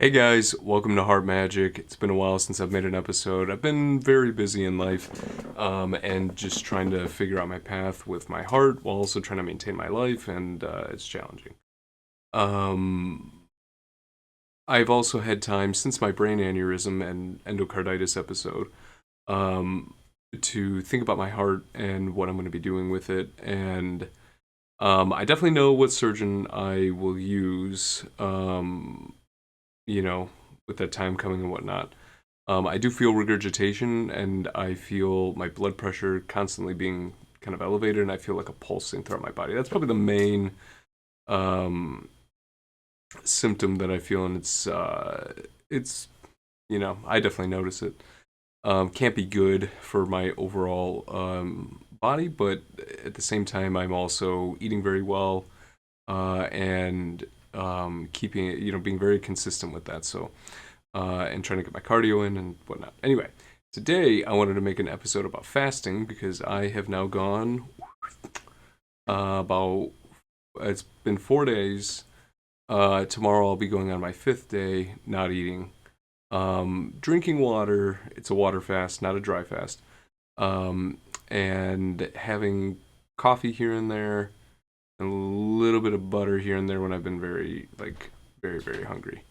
Hey guys, welcome to Heart Magic. It's been a while since I've made an episode. I've been very busy in life, and just trying to figure out my path with my heart while also trying to maintain my life, and it's challenging. Um, I've also had time since my brain aneurysm and endocarditis episode, um, to think about my heart and what I'm going to be doing with it, and I definitely know what surgeon I will use. You know, with that time coming and whatnot. I do feel regurgitation, and I feel my blood pressure constantly being kind of elevated, and I feel like a pulsing throughout my body. That's probably the main um, symptom that I feel, and it's I definitely notice it. Can't be good for my overall body, but at the same time, I'm also eating very well, and keeping it, being very consistent with that. So and trying to get my cardio in and whatnot. Anyway, today I wanted to make an episode about fasting because I have now gone about, it's been 4 days. Tomorrow I'll be going on my fifth day not eating. Drinking water, it's a water fast, not a dry fast. Um, and having coffee here and there, and a little bit of butter here and there when I've been very, very hungry.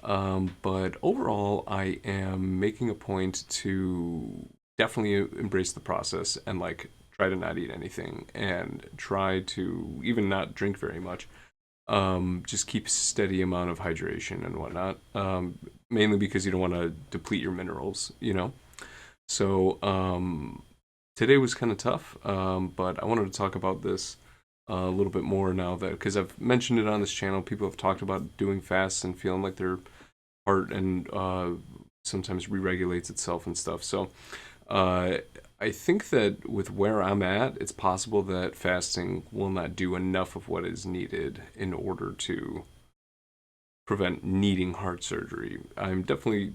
But overall, I am making a point to definitely embrace the process and try to not eat anything and try to even not drink very much. Just keep steady amount of hydration and whatnot. Mainly because you don't want to deplete your minerals. So today was kind of tough, but I wanted to talk about this a little bit more now that because I've mentioned it on this channel. People have talked about doing fasts and feeling like their heart and sometimes re-regulates itself and stuff. So uh, I think that with where I'm at, it's possible that fasting will not do enough of what is needed in order to prevent needing heart surgery. I'm definitely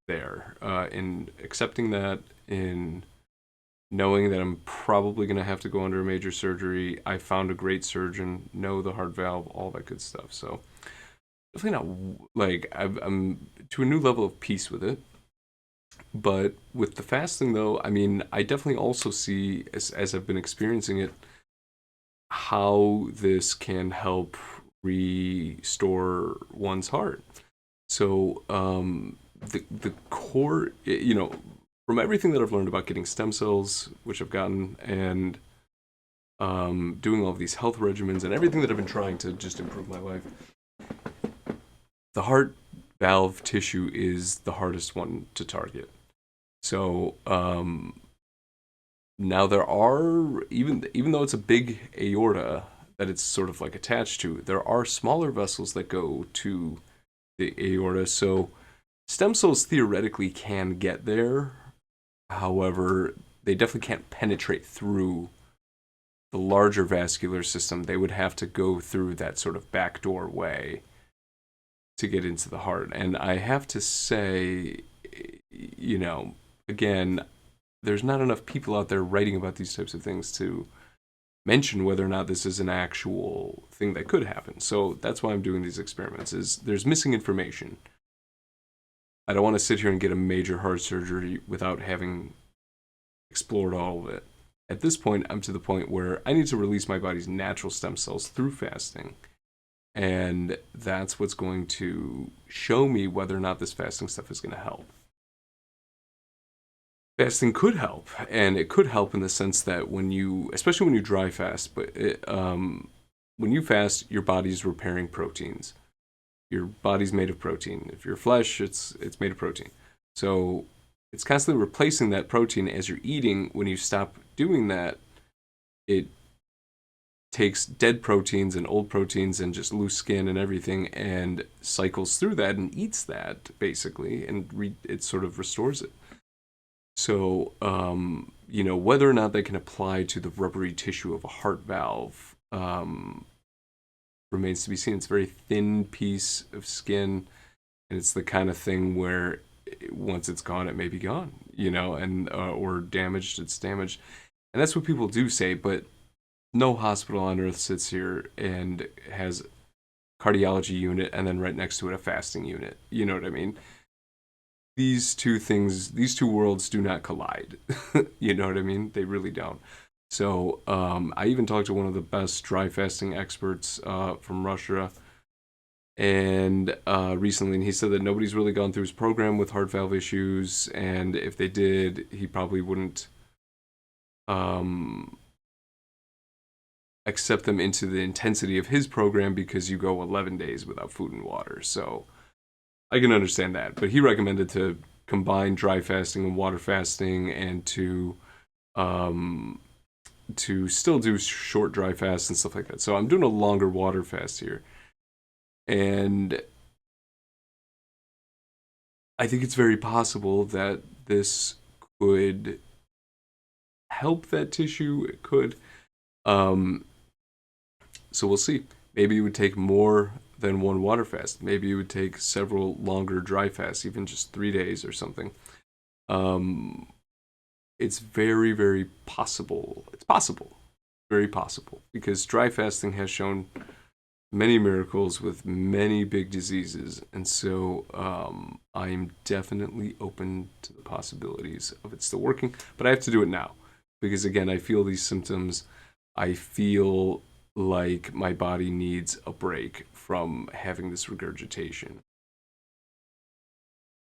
there in accepting that, in knowing that I'm probably going to have to go under a major surgery. I found a great surgeon, know the heart valve, all that good stuff. So definitely not I'm to a new level of peace with it. But with the fasting, though, I mean, I definitely also see as I've been experiencing it how this can help restore one's heart. So the core, from everything that I've learned about getting stem cells, which I've gotten, and doing all of these health regimens and everything that I've been trying to just improve my life, the heart valve tissue is the hardest one to target. So now there are, even though it's a big aorta that it's sort of like attached to, there are smaller vessels that go to the aorta. So stem cells theoretically can get there. However, they definitely can't penetrate through the larger vascular system. They would have to go through that sort of backdoor way to get into the heart. And I have to say, again, there's not enough people out there writing about these types of things to mention whether or not this is an actual thing that could happen. So that's why I'm doing these experiments. Is there's missing information. I don't want to sit here and get a major heart surgery without having explored all of it. At this point, I'm to the point where I need to release my body's natural stem cells through fasting. And that's what's going to show me whether or not this fasting stuff is going to help. Fasting could help, and it could help in the sense that especially when you dry fast, when you fast, your body's repairing proteins. Your body's made of protein. If you're flesh, it's made of protein. So it's constantly replacing that protein as you're eating. When you stop doing that, it takes dead proteins and old proteins and just loose skin and everything and cycles through that and eats that basically, and it sort of restores it. So, whether or not they can apply to the rubbery tissue of a heart valve remains to be seen. It's a very thin piece of skin, and it's the kind of thing where once it's gone, it may be gone, and or damaged, it's damaged. And that's what people do say, but no hospital on earth sits here and has cardiology unit, and then right next to it a fasting unit. You know what I mean? These two worlds do not collide. You know what I mean? They really don't. So I even talked to one of the best dry fasting experts from Russia, and recently, and he said that nobody's really gone through his program with heart valve issues, and if they did, he probably wouldn't um, accept them into the intensity of his program because you go 11 days without food and water. So I can understand that, but he recommended to combine dry fasting and water fasting, and um, to still do short dry fasts and stuff like that. So I'm doing a longer water fast here, and I think it's very possible that this could help that tissue. It could. Um, so we'll see. Maybe it would take more than one water fast. Maybe it would take several longer dry fasts, even just 3 days or something. Um, it's very, very possible. It's possible. Very possible. Because dry fasting has shown many miracles with many big diseases. And so I'm definitely open to the possibilities of it still working. But I have to do it now. Because again, I feel these symptoms. I feel like my body needs a break from having this regurgitation.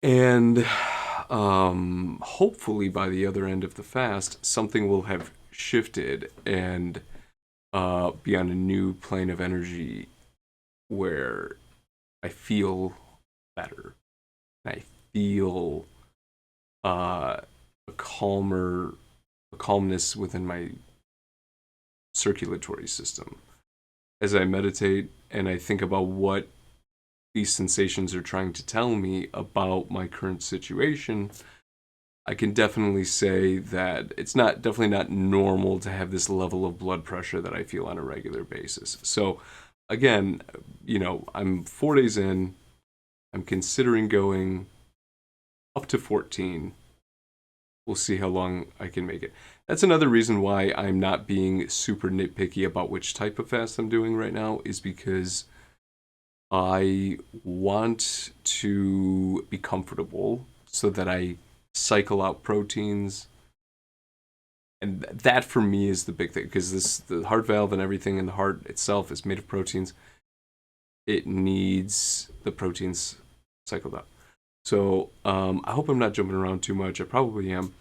And hopefully by the other end of the fast, something will have shifted and be on a new plane of energy where I feel better. I feel a calmness within my circulatory system as I meditate and I think about what these sensations are trying to tell me about my current situation. I can definitely say that it's definitely not normal to have this level of blood pressure that I feel on a regular basis. So again, I'm 4 days in. I'm considering going up to 14. We'll see how long I can make it. That's another reason why I'm not being super nitpicky about which type of fast I'm doing right now, is because I want to be comfortable so that I cycle out proteins. And that for me is the big thing, because the heart valve and everything in the heart itself is made of proteins. It needs the proteins cycled out. So I hope I'm not jumping around too much. I probably am.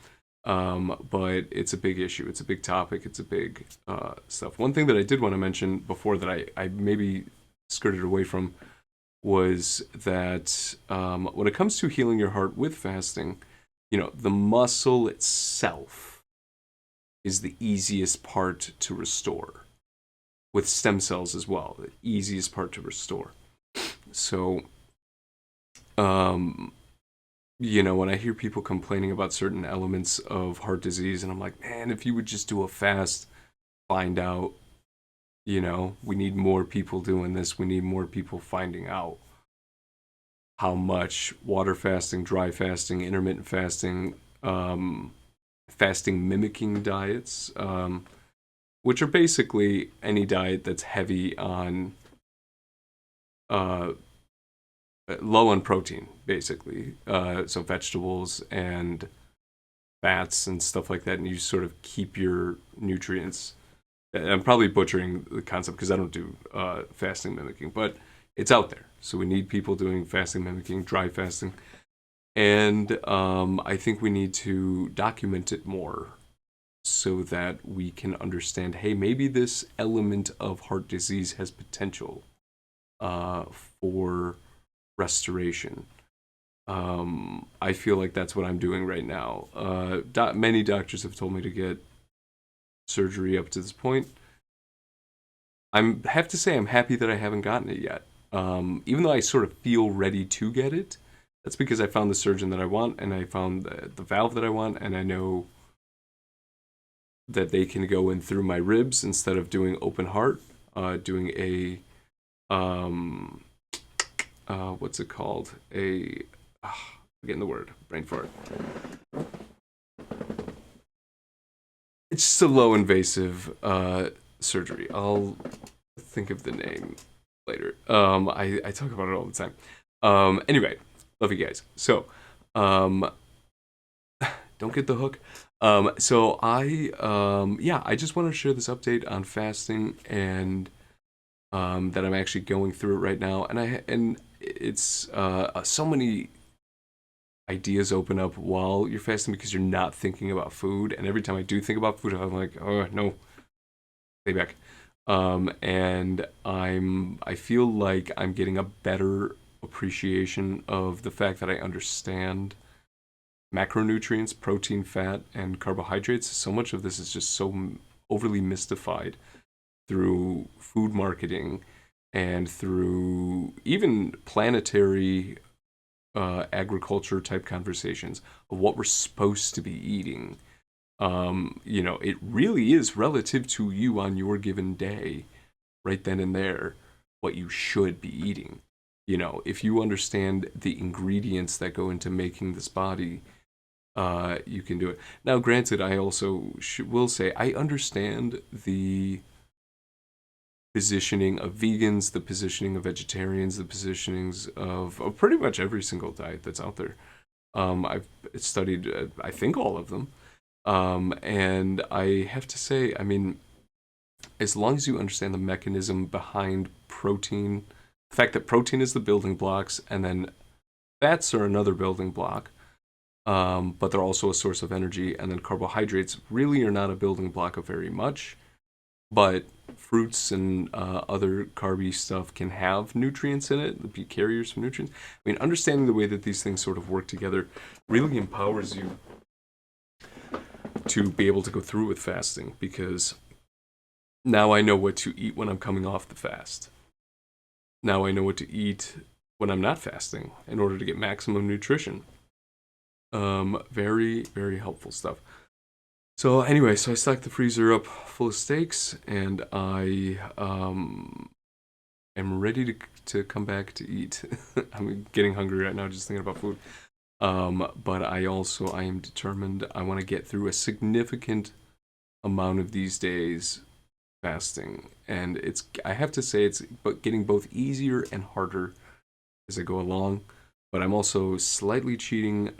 But it's a big issue. It's a big topic. It's a big stuff. One thing that I did want to mention before that I maybe skirted away from was that when it comes to healing your heart with fasting, the muscle itself is the easiest part to restore. With stem cells as well, the easiest part to restore. So, when I hear people complaining about certain elements of heart disease, and I'm like, man, if you would just do a fast, find out, we need more people doing this. We need more people finding out how much water fasting, dry fasting, intermittent fasting, fasting mimicking diets, which are basically any diet that's heavy on low on protein, basically. So vegetables and fats and stuff like that, and you sort of keep your nutrients. I'm probably butchering the concept because I don't do fasting mimicking, but it's out there. So we need people doing fasting mimicking, dry fasting, and I think we need to document it more so that we can understand, hey, maybe this element of heart disease has potential for restoration. I feel like that's what I'm doing right now. Many doctors have told me to get surgery up to this point. I have to say I'm happy that I haven't gotten it yet. Even though I sort of feel ready to get it, that's because I found the surgeon that I want, and I found the valve that I want, and I know that they can go in through my ribs instead of doing open heart, doing a what's it called? Forgetting the word, brain fart. It's just a low invasive surgery. I'll think of the name. later. I talk about it all the time. Anyway, love you guys. So, um, don't get the hook. Yeah, I just want to share this update on fasting and that I'm actually going through it right now, and it's so many ideas open up while you're fasting because you're not thinking about food, and every time I do think about food, I'm like, oh no, stay back. And I feel like I'm getting a better appreciation of the fact that I understand macronutrients, protein, fat, and carbohydrates. So much of this is just so overly mystified through food marketing and through even planetary agriculture type conversations of what we're supposed to be eating. It really is relative to you on your given day, right then and there, what you should be eating. If you understand the ingredients that go into making this body, you can do it. Now, granted, I also will say I understand the positioning of vegans, the positioning of vegetarians, the positionings of pretty much every single diet that's out there. I've studied, I think, all of them. And I have to say, I mean, as long as you understand the mechanism behind protein, the fact that protein is the building blocks and then fats are another building block, but they're also a source of energy, and then carbohydrates really are not a building block of very much. But fruits and other carby stuff can have nutrients in it, be carriers of nutrients. I mean, understanding the way that these things sort of work together really empowers you to be able to go through with fasting because now I know what to eat when I'm coming off the fast. Now I know what to eat when I'm not fasting in order to get maximum nutrition. Very, very helpful stuff. So anyway, so I stocked the freezer up full of steaks, and I am ready to come back to eat. I'm getting hungry right now just thinking about food. But I am determined. I want to get through a significant amount of these days fasting, and I have to say it's getting both easier and harder as I go along. But I'm also slightly cheating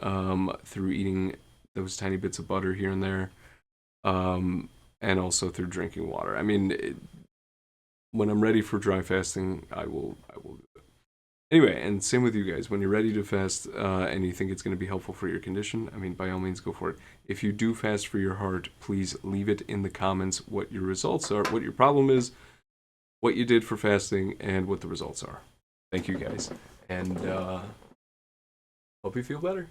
through eating those tiny bits of butter here and there, and also through drinking water. I mean, when I'm ready for dry fasting, I will do it. Anyway, and same with you guys. When you're ready to fast and you think it's going to be helpful for your condition, I mean, by all means, go for it. If you do fast for your heart, please leave it in the comments what your results are, what your problem is, what you did for fasting, and what the results are. Thank you guys, and hope you feel better.